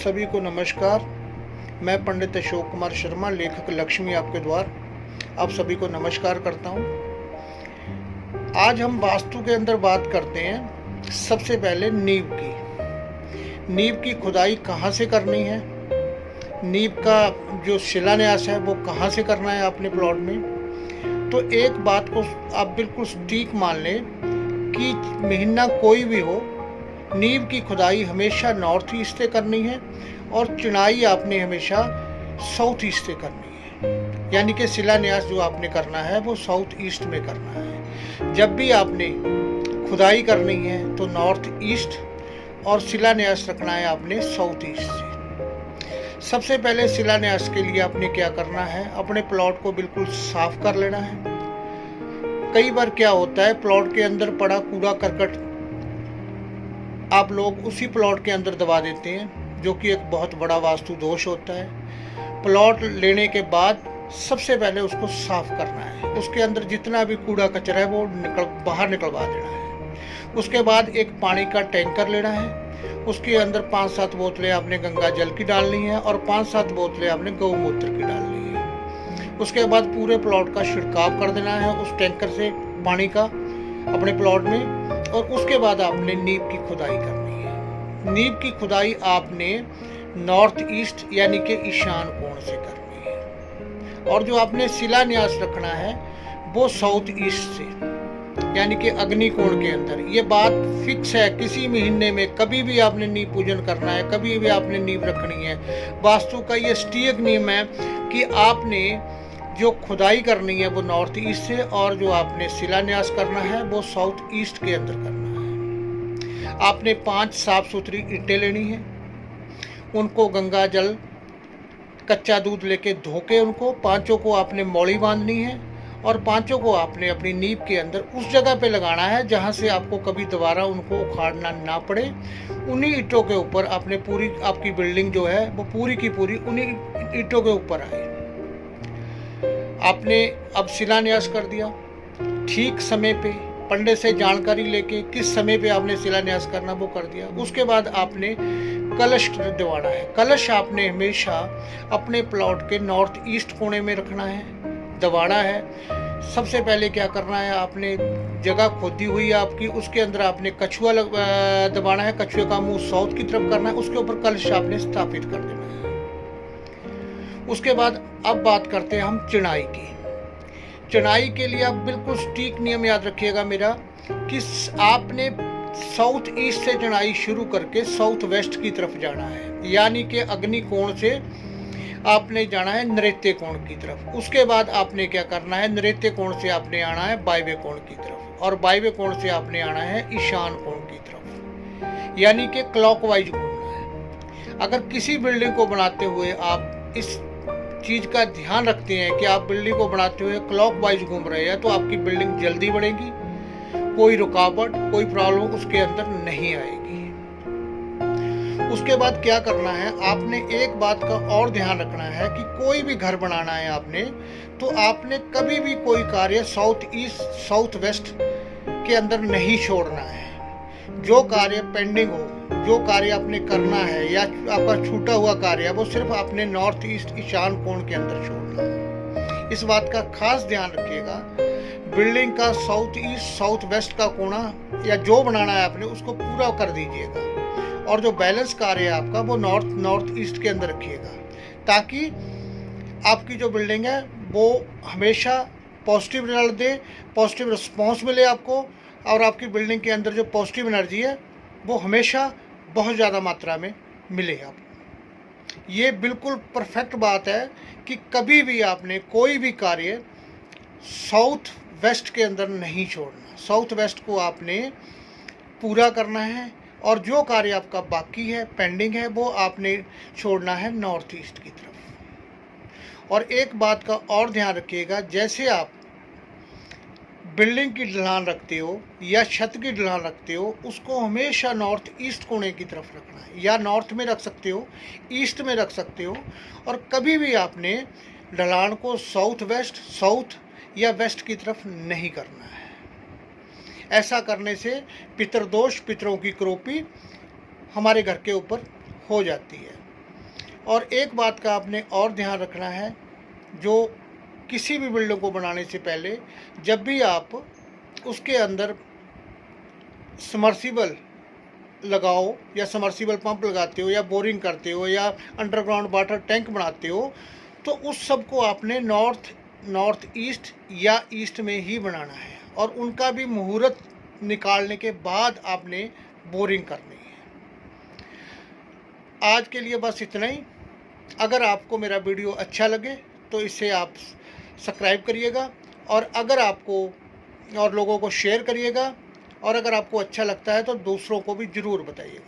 सभी को नमस्कार। मैं पंडित अशोक कुमार शर्मा, लेखक लक्ष्मी आपके द्वार, आप सभी को नमस्कार करता हूँ। आज हम वास्तु के अंदर बात करते हैं सबसे पहले नींव की खुदाई कहाँ से करनी है, नींव का जो शिलान्यास है वो कहाँ से करना है अपने प्लॉट में। तो एक बात को आप बिल्कुल ठीक मान लें कि महीना कोई भी हो, नींव की खुदाई हमेशा नॉर्थ ईस्ट से करनी है और चुनाई आपने हमेशा साउथ ईस्ट से करनी है। यानी कि शिलान्यास जो आपने करना है वो साउथ ईस्ट में करना है। जब भी आपने खुदाई करनी है तो नॉर्थ ईस्ट और शिलान्यास रखना है आपने साउथ ईस्ट से। सबसे पहले शिलान्यास के लिए आपने क्या करना है, अपने प्लॉट को बिल्कुल साफ कर लेना है। कई बार क्या होता है, प्लॉट के अंदर पड़ा कूड़ा करकट आप लोग उसी प्लॉट के अंदर दबा देते हैं, जो कि एक बहुत बड़ा वास्तु दोष होता है। प्लॉट लेने के बाद सबसे पहले उसको साफ करना है, उसके अंदर जितना भी कूड़ा कचरा है वो बाहर निकलवा देना है। उसके बाद एक पानी का टैंकर लेना है, उसके अंदर 5-7 बोतलें आपने गंगा जल की डालनी है और 5-7 बोतलें आपने गौमूत्र की डालनी है। उसके बाद पूरे प्लॉट का छिड़काव कर देना है उस टैंकर से पानी का अपने प्लॉट में, और उसके बाद आपने नींव की खुदाई करनी है। नींव की खुदाई आपने नॉर्थ ईस्ट यानी कि ईशान कोण से करनी है, और जो आपने शिलान्यास रखना है वो साउथ ईस्ट से यानी कि अग्नि कोण के अंदर। ये बात फिक्स है, किसी महीने में कभी भी आपने नींव पूजन करना है, कभी भी आपने नींव रखनी है। वास्तु का ये सटीक नियम है कि आपने जो खुदाई करनी है वो नॉर्थ ईस्ट से, और जो आपने शिलान्यास करना है वो साउथ ईस्ट के अंदर करना है। आपने 5 साफ सुथरी ईंटें लेनी है, उनको गंगा जल कच्चा दूध लेके धो के उनको 5 को आपने मौली बांधनी है, और 5 को आपने अपनी नींव के अंदर उस जगह पे लगाना है जहां से आपको कभी दोबारा उनको उखाड़ना ना पड़े। उन्हीं ईंटों के ऊपर आपने पूरी आपकी बिल्डिंग जो है वो पूरी की पूरी उन्हीं ईंटों के ऊपर आए। आपने अब शिलान्यास कर दिया, ठीक समय पे पंडित से जानकारी लेके किस समय पे आपने शिलान्यास करना वो कर दिया। उसके बाद आपने कलश दिवाना है। कलश आपने हमेशा अपने प्लॉट के नॉर्थ ईस्ट कोने में रखना है, दबाना है। सबसे पहले क्या करना है, आपने जगह खोदी हुई है आपकी, उसके अंदर आपने कछुआ दबाना है। कछुए का मुंह साउथ की तरफ करना है, उसके ऊपर कलश आपने स्थापित कर देना है। उसके बाद अब बात करते हैं हम चिनाई की। चिनाई के लिए आप बिल्कुल सटीक नियम याद रखिएगा मेरा कि आपने साउथ ईस्ट से चिनाई शुरू करके साउथ वेस्ट की तरफ जाना है, यानी कि अग्नि कोण से आपने जाना है नृत्य कोण की तरफ। उसके बाद आपने क्या करना है, नृत्य कोण से आपने आना है वायव्य कोण की तरफ, और वायव्य कोण से आपने आना है ईशान कोण की तरफ, यानी कि क्लॉकवाइज घूमना है। अगर किसी बिल्डिंग को बनाते हुए आप इस चीज का ध्यान रखते हैं कि आप बिल्डिंग को बनाते हुए क्लॉकवाइज घूम रहे हैं, तो आपकी बिल्डिंग जल्दी बढ़ेगी, कोई रुकावट कोई प्रॉब्लम उसके अंदर नहीं आएगी। उसके बाद क्या करना है, आपने एक बात का और ध्यान रखना है कि कोई भी घर बनाना है आपने, तो आपने कभी भी कोई कार्य साउथ ईस्ट साउथ वेस्ट के अंदर नहीं छोड़ना है। जो कार्य पेंडिंग हो, जो कार्य आपने करना है या आपका छूटा हुआ कार्य है, वो सिर्फ आपने नॉर्थ ईस्ट ईशान कोण के अंदर छोड़ना है। इस बात का खास ध्यान रखिएगा। बिल्डिंग का साउथ ईस्ट साउथ वेस्ट का कोना या जो बनाना है आपने उसको पूरा कर दीजिएगा, और जो बैलेंस कार्य है आपका वो नॉर्थ ईस्ट के अंदर रखिएगा, ताकि आपकी जो बिल्डिंग है वो हमेशा पॉजिटिव रिजल्ट दे, पॉजिटिव रिस्पॉन्स मिले आपको, और आपकी बिल्डिंग के अंदर जो पॉजिटिव एनर्जी है वो हमेशा बहुत ज़्यादा मात्रा में मिले आपको। ये बिल्कुल परफेक्ट बात है कि कभी भी आपने कोई भी कार्य साउथ वेस्ट के अंदर नहीं छोड़ना। साउथ वेस्ट को आपने पूरा करना है, और जो कार्य आपका बाकी है पेंडिंग है वो आपने छोड़ना है नॉर्थ ईस्ट की तरफ। और एक बात का और ध्यान रखिएगा, जैसे आप बिल्डिंग की ढलान रखते हो या छत की ढलान रखते हो, उसको हमेशा नॉर्थ ईस्ट कोने की तरफ रखना है, या नॉर्थ में रख सकते हो, ईस्ट में रख सकते हो, और कभी भी आपने ढलान को साउथ वेस्ट साउथ या वेस्ट की तरफ नहीं करना है। ऐसा करने से पितृदोष पितरों की क्रोपी हमारे घर के ऊपर हो जाती है। और एक बात का आपने और ध्यान रखना है, जो किसी भी बिल्डिंग को बनाने से पहले जब भी आप उसके अंदर समर्सिबल लगाओ या समर्सिबल पंप लगाते हो या बोरिंग करते हो या अंडरग्राउंड वाटर टैंक बनाते हो, तो उस सब को आपने नॉर्थ ईस्ट या ईस्ट में ही बनाना है और उनका भी मुहूर्त निकालने के बाद आपने बोरिंग करनी है। आज के लिए बस इतना ही। अगर आपको मेरा वीडियो अच्छा लगे तो इसे आप सब्सक्राइब करिएगा और अगर आपको और लोगों को शेयर करिएगा, और अगर आपको अच्छा लगता है तो दूसरों को भी ज़रूर बताइएगा।